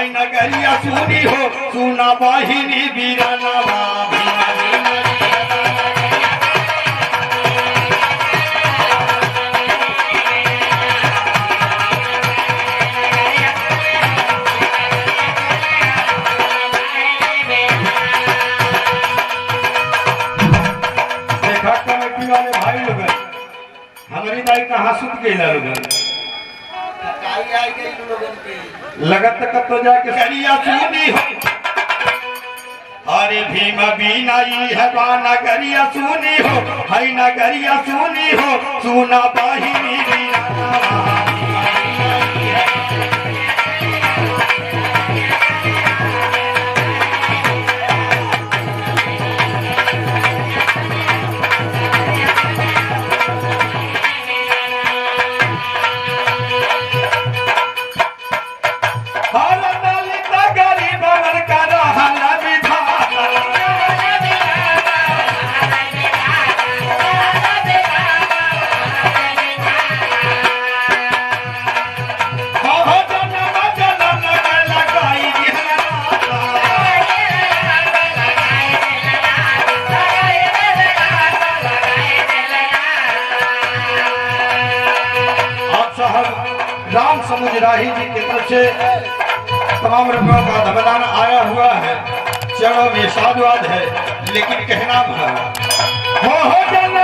हाय नगरिया सुनी हो सुना बाहिनी बीराना हमारी दाई कहाँ सुत गई लगत तक तो जाके सरिया सुनी हो अरे भीम बीना है नगरिया सुनी हो हाय नगरिया सुनी हो सुना बाहिनी राम समुद्र राही जी की तरफ से तमाम रुपयों का धमदान आया हुआ है। चरणों में साधुवाद है लेकिन कहना हो जन्म